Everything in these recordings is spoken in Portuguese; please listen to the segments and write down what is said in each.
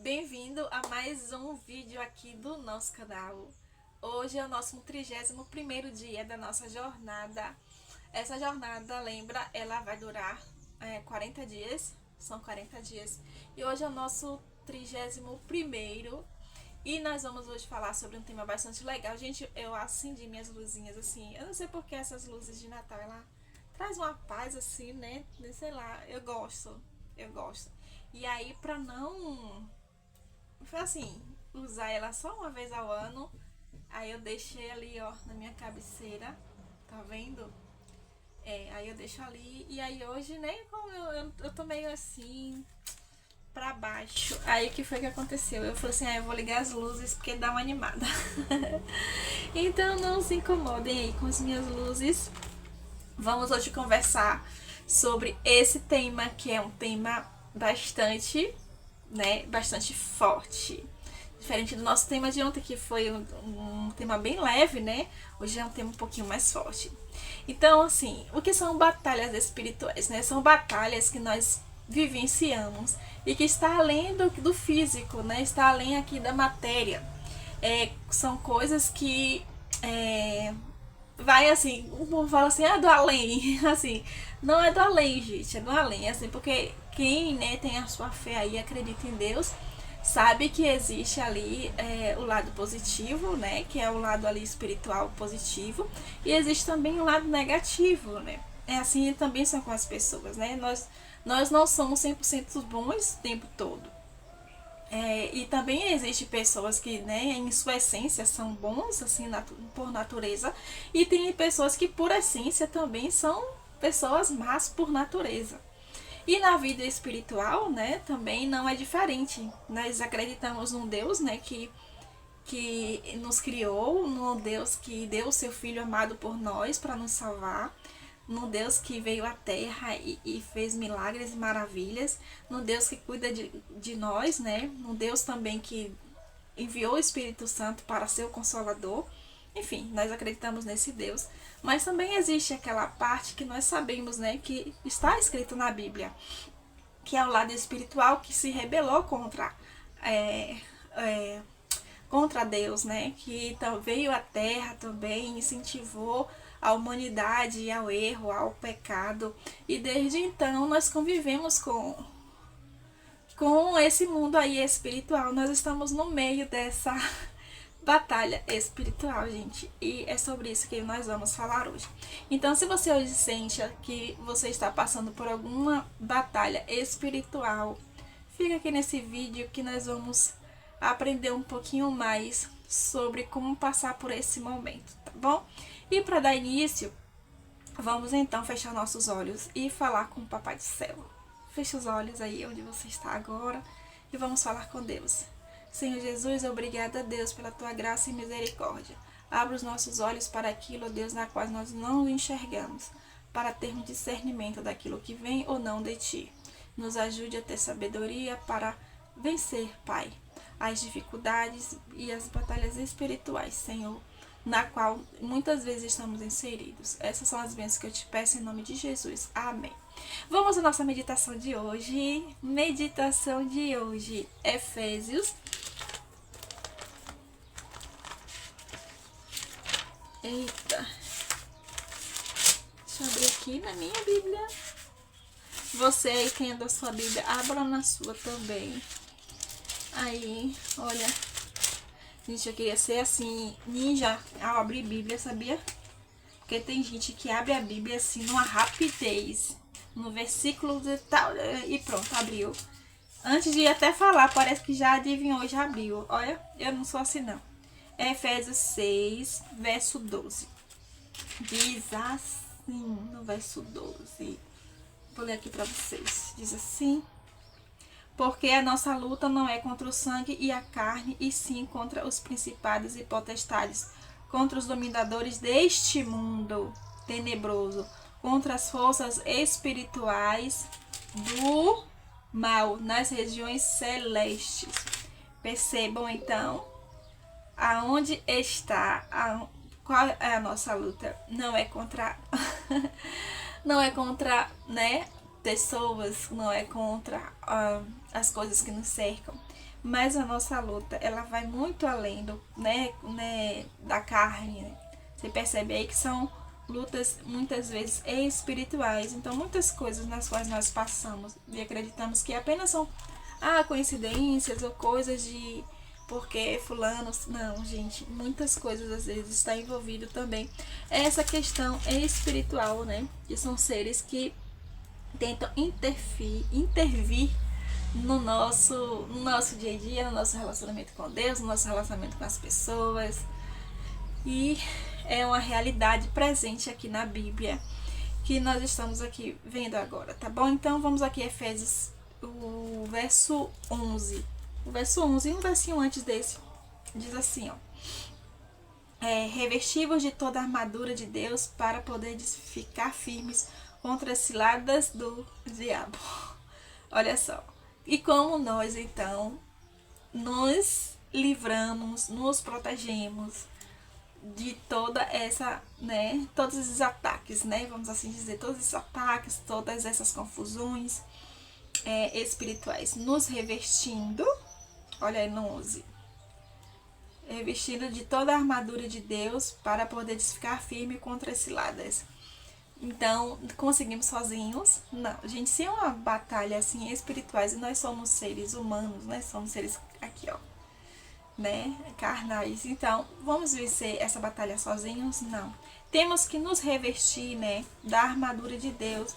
Bem-vindo a mais um vídeo aqui do nosso canal. Hoje é o nosso 31º dia da nossa jornada. Essa jornada, lembra, ela vai durar 40 dias, são 40 dias. E hoje é o nosso 31º e nós vamos hoje falar sobre um tema bastante legal. Gente, eu acendi minhas luzinhas assim, eu não sei porque essas luzes de Natal, ela traz uma paz assim, né? Sei lá, eu gosto. E aí, pra não foi assim, usar ela só uma vez ao ano. Aí eu deixei ali, ó, na minha cabeceira. Tá vendo? Aí eu deixo ali. E aí hoje, né, como eu tô meio assim, pra baixo. Aí o que foi que aconteceu? Eu falei assim, eu vou ligar as luzes porque dá uma animada. Então não se incomodem aí com as minhas luzes. Vamos hoje conversar sobre esse tema, que é um tema bastante, né, bastante forte. Diferente do nosso tema de ontem, que foi um tema bem leve, né? Hoje é um tema um pouquinho mais forte. Então, assim, o que são batalhas espirituais, né? São batalhas que nós vivenciamos e que está além do físico, né? Está além aqui da matéria. São coisas que vai assim, o povo fala assim, do além, assim, não é do além, gente, é do além, assim, porque quem, né, tem a sua fé aí, acredita em Deus, sabe que existe ali o lado positivo, né, que é o lado ali espiritual positivo, e existe também o lado negativo, né, é assim também são com as pessoas, né, nós não somos 100% bons o tempo todo. E também existe pessoas que, né, em sua essência são bons, assim, por natureza, e tem pessoas que, por essência, também são pessoas más por natureza. E na vida espiritual, né, também não é diferente. Nós acreditamos num Deus, né, que nos criou, num Deus que deu o seu Filho amado por nós para nos salvar, no Deus que veio à Terra e fez milagres e maravilhas, no Deus que cuida de nós, né? No Deus também que enviou o Espírito Santo para ser o Consolador. Enfim, nós acreditamos nesse Deus. Mas também existe aquela parte que nós sabemos, né? Que está escrito na Bíblia, que é o lado espiritual que se rebelou é, é, contra Deus, né? Que veio à Terra também, incentivou a humanidade ao erro, ao pecado. E desde então nós convivemos com esse mundo aí espiritual. Nós estamos no meio dessa batalha espiritual, gente. E é sobre isso que nós vamos falar hoje. Então, se você hoje sente que você está passando por alguma batalha espiritual, fica aqui nesse vídeo que nós vamos aprender um pouquinho mais sobre como passar por esse momento, tá bom? E para dar início, vamos então fechar nossos olhos e falar com o Papai do Céu. Feche os olhos aí onde você está agora e vamos falar com Deus. Senhor Jesus, obrigada a Deus pela tua graça e misericórdia. Abra os nossos olhos para aquilo, Deus, na qual nós não enxergamos, para termos discernimento daquilo que vem ou não de ti. Nos ajude a ter sabedoria para vencer, Pai, as dificuldades e as batalhas espirituais, Senhor, na qual muitas vezes estamos inseridos. Essas são as bênçãos que eu te peço em nome de Jesus. Amém. Vamos à nossa meditação de hoje. Meditação de hoje, Efésios. Eita. Deixa eu abrir aqui na minha Bíblia. Você aí tendo a sua Bíblia, abra na sua também. Aí, olha. Gente, eu queria ser assim, ninja ao abrir Bíblia, sabia? Porque tem gente que abre a Bíblia assim, numa rapidez. No versículo de tal, e pronto, abriu. Antes de até falar, parece que já adivinhou e já abriu. Olha, eu não sou assim não. Efésios 6, verso 12. Diz assim, no verso 12. Vou ler aqui pra vocês. Diz assim: porque a nossa luta não é contra o sangue e a carne, e sim contra os principados e potestades, contra os dominadores deste mundo tenebroso, contra as forças espirituais do mal nas regiões celestes. Percebam então aonde está, qual é a nossa luta. Não é contra não é contra, né, pessoas, não é contra as coisas que nos cercam, mas a nossa luta, ela vai muito além do, da carne, né? Você percebe aí que são lutas muitas vezes espirituais. Então, muitas coisas nas quais nós passamos e acreditamos que apenas são coincidências ou coisas de porque fulano. Não, gente, muitas coisas às vezes está envolvido também essa questão espiritual, né? Que são seres que tentam intervir no nosso dia a dia, no nosso relacionamento com Deus, no nosso relacionamento com as pessoas. E é uma realidade presente aqui na Bíblia que nós estamos aqui vendo agora, tá bom? Então vamos aqui Efésios, o verso 11. O verso 11 e um versinho antes desse diz assim, ó: revestivos de toda a armadura de Deus para poder ficar firmes contra as ciladas do diabo. Olha só. E como nós, então, nos livramos, nos protegemos de toda essa, né, todos esses ataques, né, vamos assim dizer, todos esses ataques, todas essas confusões espirituais, nos revestindo, olha aí no 11, revestindo de toda a armadura de Deus para poder ficar firme contra as ciladas. Então, conseguimos sozinhos? Não. Gente, se é uma batalha assim espirituais e nós somos seres humanos, nós somos seres aqui, ó, né, carnais. Então, vamos vencer essa batalha sozinhos? Não. Temos que nos revestir, né, da armadura de Deus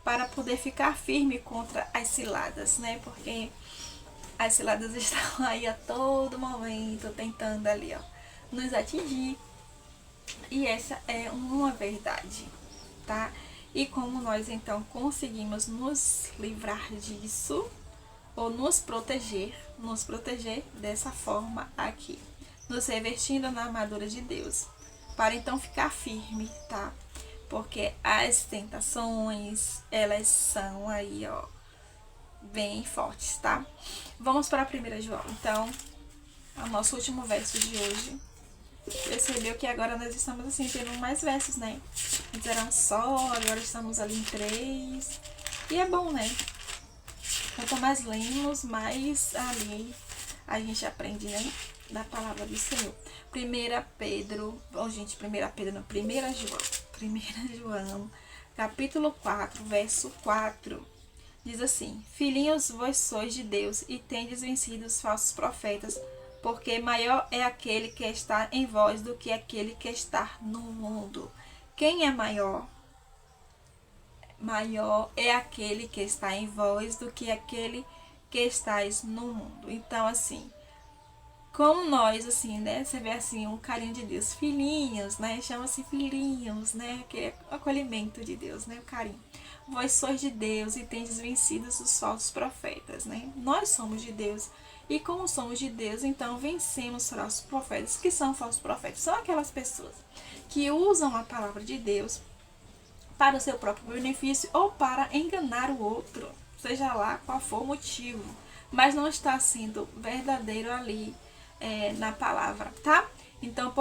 para poder ficar firme contra as ciladas, né? Porque as ciladas estão aí a todo momento tentando ali, ó, nos atingir. E essa é uma verdade. Tá? E como nós então conseguimos nos livrar disso ou nos proteger dessa forma aqui, nos revestindo na armadura de Deus, para então ficar firme, tá? Porque as tentações, elas são aí, ó, bem fortes, tá? Vamos para a 1 João, então, o nosso último verso de hoje. Percebeu que agora nós estamos assim, tendo mais versos, né? Antes eram só, agora estamos ali em 3. E é bom, né? Quanto mais lemos, mais ali a gente aprende, né? Da palavra do Senhor. 1 Pedro, gente, 1 Pedro não, 1 João. 1 João, capítulo 4, verso 4. Diz assim: filhinhos, vós sois de Deus e tendes vencido os falsos profetas, porque maior é aquele que está em vós do que aquele que está no mundo. Quem é maior? Maior é aquele que está em vós do que aquele que estáis no mundo. Então, assim, como nós, assim, né? Você vê assim, um carinho de Deus. Filhinhos, né? Chama-se filhinhos, né? Aquele acolhimento de Deus, né? O carinho. Vós sois de Deus e tendes vencido os falsos profetas, né? Nós somos de Deus. E como somos de Deus, então vencemos os falsos profetas. Que são falsos profetas? São aquelas pessoas que usam a palavra de Deus para o seu próprio benefício ou para enganar o outro, seja lá qual for o motivo, mas não está sendo verdadeiro ali na palavra, tá? Então,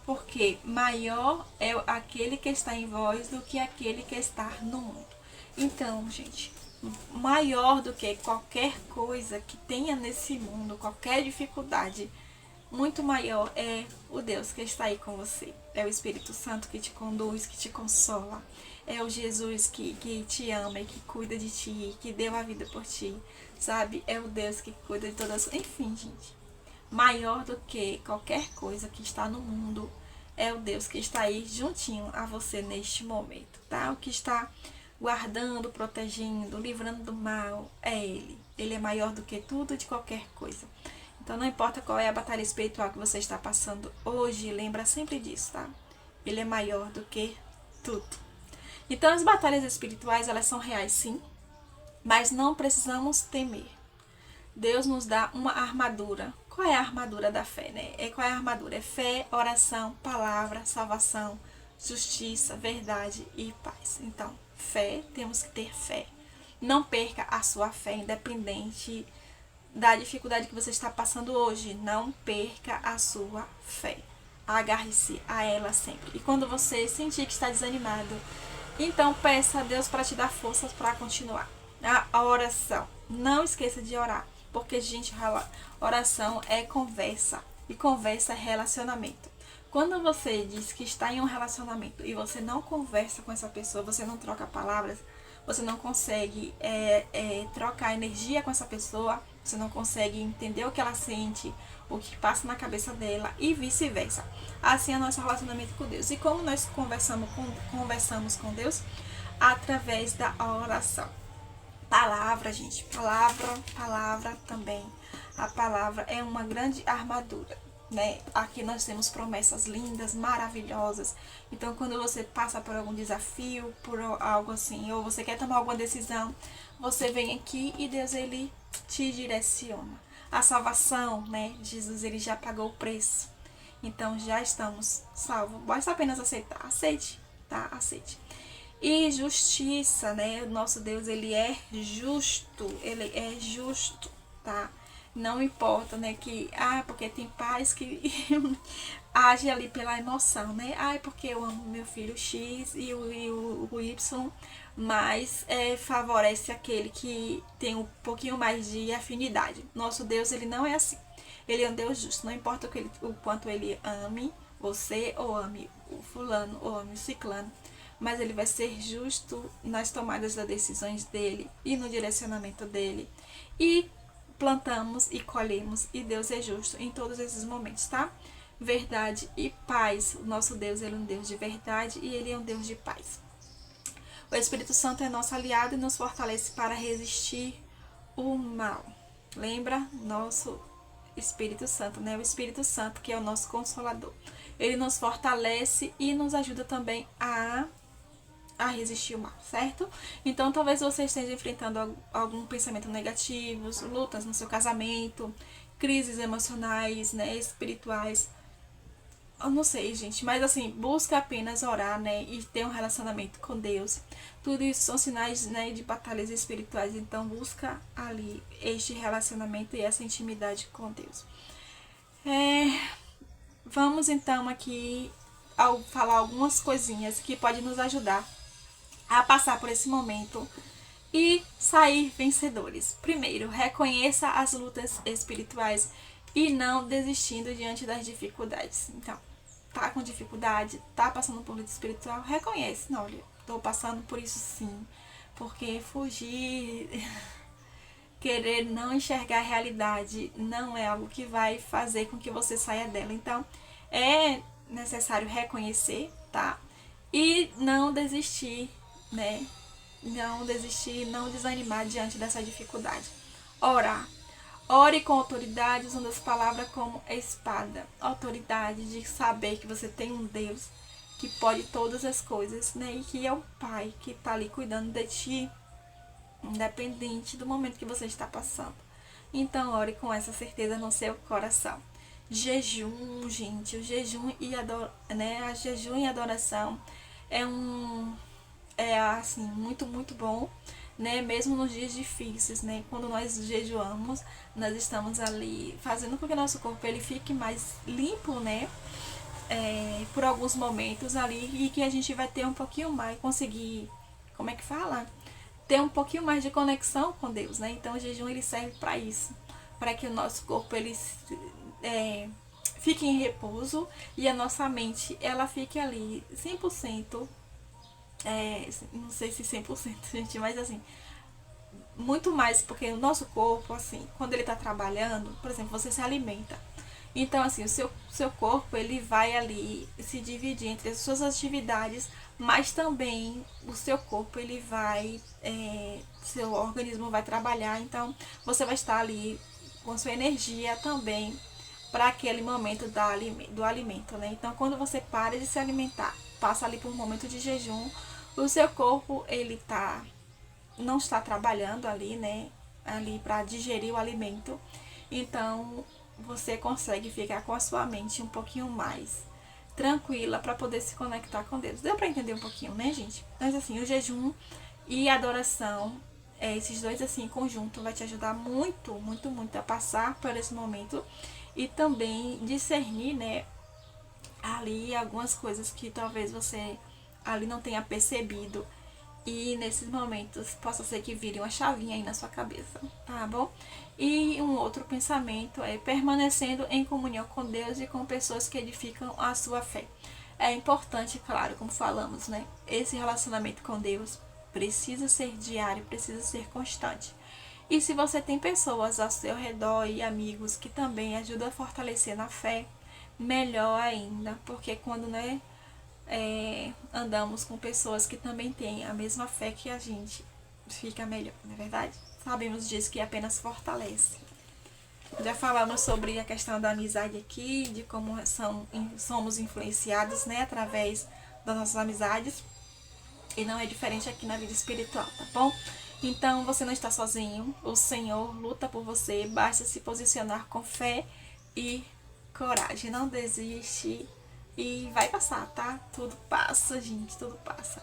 porque maior é aquele que está em vós do que aquele que está no mundo. Então, gente, maior do que qualquer coisa que tenha nesse mundo, qualquer dificuldade, muito maior é o Deus que está aí com você. É o Espírito Santo que te conduz, que te consola. É o Jesus que te ama e que cuida de ti, que deu a vida por ti, sabe? É o Deus que cuida de todas as... Enfim, gente, maior do que qualquer coisa que está no mundo é o Deus que está aí juntinho a você neste momento, tá? O que está guardando, protegendo, livrando do mal é Ele. Ele é maior do que tudo, de qualquer coisa. Então, não importa qual é a batalha espiritual que você está passando hoje, lembra sempre disso, tá? Ele é maior do que tudo. Então, as batalhas espirituais, elas são reais, sim, mas não precisamos temer. Deus nos dá uma armadura. Qual é a armadura da fé, né? Qual é a armadura? É fé, oração, palavra, salvação, justiça, verdade e paz. Então, fé, temos que ter fé. Não perca a sua fé, independente da dificuldade que você está passando hoje. Não perca a sua fé. Agarre-se a ela sempre. E quando você sentir que está desanimado, então peça a Deus para te dar forças para continuar. A oração. Não esqueça de orar. Porque, gente, oração é conversa. E conversa é relacionamento. Quando você diz que está em um relacionamento e você não conversa com essa pessoa, você não troca palavras, você não consegue trocar energia com essa pessoa, você não consegue entender o que ela sente, o que passa na cabeça dela e vice-versa. Assim é o nosso relacionamento com Deus. E como nós conversamos com Deus? Através da oração. Palavra, gente, palavra também. A palavra é uma grande armadura, né? Aqui nós temos promessas lindas, maravilhosas. Então, quando você passa por algum desafio, por algo assim, ou você quer tomar alguma decisão, você vem aqui e Deus, ele te direciona. A salvação, né? Jesus, ele já pagou o preço. Então, já estamos salvos. Basta apenas aceitar. Aceite, tá? Aceite. E justiça, né? O nosso Deus, ele é justo, tá? Não importa, né, que, porque tem pais que agem ali pela emoção, né? Porque eu amo meu filho X e o Y, mas favorece aquele que tem um pouquinho mais de afinidade. Nosso Deus, ele não é assim. Ele é um Deus justo, não importa o quanto ele ame você, ou ame o fulano, ou ame o ciclano, mas ele vai ser justo nas tomadas das decisões dele e no direcionamento dele. E plantamos e colhemos, e Deus é justo em todos esses momentos, tá? Verdade e paz. O nosso Deus, ele é um Deus de verdade e ele é um Deus de paz. O Espírito Santo é nosso aliado e nos fortalece para resistir o mal. Lembra? Nosso Espírito Santo, né? O Espírito Santo, que é o nosso consolador. Ele nos fortalece e nos ajuda também a resistir o mal, certo? Então, talvez você esteja enfrentando algum pensamento negativo, lutas no seu casamento, crises emocionais, né, espirituais. Eu não sei, gente, mas assim, busca apenas orar, né, e ter um relacionamento com Deus. Tudo isso são sinais, né, de batalhas espirituais. Então, busca ali este relacionamento e essa intimidade com Deus. Vamos então aqui falar algumas coisinhas que podem nos ajudar a passar por esse momento e sair vencedores. Primeiro, reconheça as lutas espirituais e não desistindo diante das dificuldades. Então, tá com dificuldade, tá passando por luta espiritual, reconhece. Não, olha, tô passando por isso sim. Porque fugir, querer não enxergar a realidade não é algo que vai fazer com que você saia dela. Então, é necessário reconhecer, tá? E não desistir, né? Não desistir, não desanimar diante dessa dificuldade. Orar. Ore com autoridade, usando as palavras como espada. Autoridade de saber que você tem um Deus que pode todas as coisas, né? E que é o Pai que está ali cuidando de ti, independente do momento que você está passando. Então, ore com essa certeza no seu coração. Jejum, gente. O jejum e jejum e adoração é assim, muito, muito bom, né? Mesmo nos dias difíceis, né? Quando nós jejuamos, nós estamos ali fazendo com que nosso corpo ele fique mais limpo, né? Por alguns momentos ali, e que a gente vai ter um pouquinho mais, conseguir, como é que fala? Ter um pouquinho mais de conexão com Deus, né? Então o jejum ele serve para isso, para que o nosso corpo ele fique em repouso e a nossa mente ela fique ali 100%, não sei se 100%, gente, mas assim, muito mais, porque o nosso corpo, assim, quando ele tá trabalhando, por exemplo, você se alimenta. Então, assim, o seu corpo, ele vai ali se dividir entre as suas atividades, mas também o seu corpo, ele vai, seu organismo vai trabalhar, então você vai estar ali com sua energia também para aquele momento do alimento, né? Então, quando você para de se alimentar, passa ali por um momento de jejum, o seu corpo, ele não está trabalhando ali, né? Ali para digerir o alimento. Então, você consegue ficar com a sua mente um pouquinho mais tranquila para poder se conectar com Deus. Deu para entender um pouquinho, né, gente? Mas assim, o jejum e a adoração, esses dois assim em conjunto vai te ajudar muito, muito, muito a passar por esse momento e também discernir, né, ali algumas coisas que talvez você ali não tenha percebido e nesses momentos possa ser que vire uma chavinha aí na sua cabeça, tá bom? E um outro pensamento é permanecendo em comunhão com Deus e com pessoas que edificam a sua fé. É importante, claro, como falamos, né? Esse relacionamento com Deus precisa ser diário, precisa ser constante. E se você tem pessoas ao seu redor e amigos que também ajudam a fortalecer na fé, melhor ainda, porque quando, né, andamos com pessoas que também têm a mesma fé que a gente, fica melhor, não é verdade? Sabemos disso que apenas fortalece. Já falamos sobre a questão da amizade aqui, de como somos influenciados, né, através das nossas amizades. E não é diferente aqui na vida espiritual, tá bom? Então você não está sozinho, o Senhor luta por você, basta se posicionar com fé e coragem. Não desiste e vai passar, tá? Tudo passa, gente, tudo passa.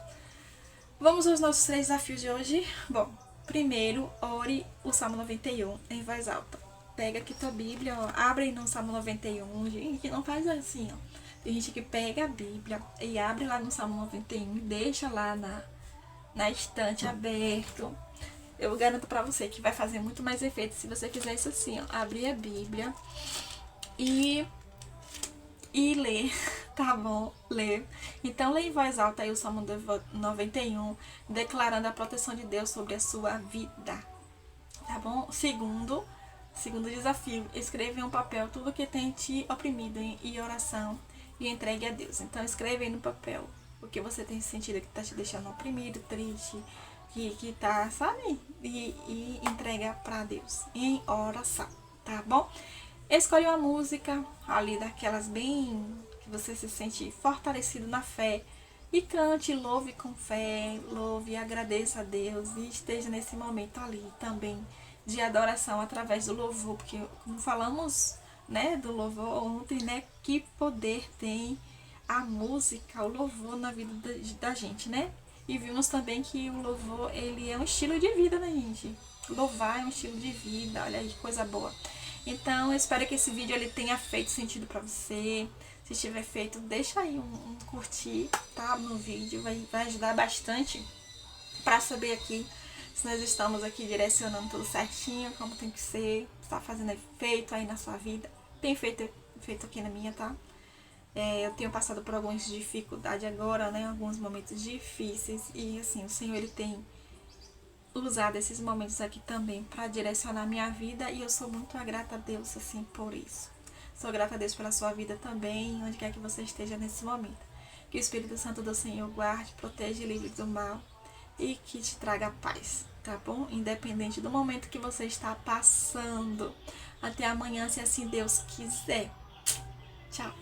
Vamos aos nossos 3 desafios de hoje. Bom, primeiro, ore o Salmo 91 em voz alta. Pega aqui tua Bíblia, ó, abre aí no Salmo 91, gente, não faz assim, ó. Tem gente que pega a Bíblia e abre lá no Salmo 91 e deixa lá na estante aberto. Eu garanto pra você que vai fazer muito mais efeito se você fizer isso assim, ó. Abrir a Bíblia e ler, tá bom? Ler. Então, lê em voz alta aí o Salmo 91, declarando a proteção de Deus sobre a sua vida, tá bom? Segundo desafio, escreva em um papel tudo que tem te oprimido em oração e entregue a Deus. Então, escreva aí no papel o que você tem sentido que tá te deixando oprimido, triste, que tá, sabe? E entrega pra Deus em oração, tá bom? Escolhe uma música ali daquelas bem que você se sente fortalecido na fé e cante, louve com fé, louve e agradeça a Deus e esteja nesse momento ali também de adoração através do louvor, porque como falamos, né, do louvor ontem, né, que poder tem a música, o louvor na vida da gente, né? E vimos também que o louvor, ele é um estilo de vida, né, gente? Louvar é um estilo de vida, olha aí que coisa boa. Então, eu espero que esse vídeo ele tenha feito sentido pra você. Se tiver feito, deixa aí um curtir, tá? No vídeo, vai ajudar bastante pra saber aqui se nós estamos aqui direcionando tudo certinho, como tem que ser, está fazendo efeito aí na sua vida. Tem feito aqui na minha, tá? Eu tenho passado por algumas dificuldades agora, né? Alguns momentos difíceis. E assim, o Senhor ele tem usado esses momentos aqui também para direcionar minha vida. E eu sou muito grata a Deus, assim, por isso. Sou grata a Deus pela sua vida também, onde quer que você esteja nesse momento. Que o Espírito Santo do Senhor guarde, proteja e livre do mal. E que te traga paz, tá bom? Independente do momento que você está passando. Até amanhã, se assim Deus quiser. Tchau.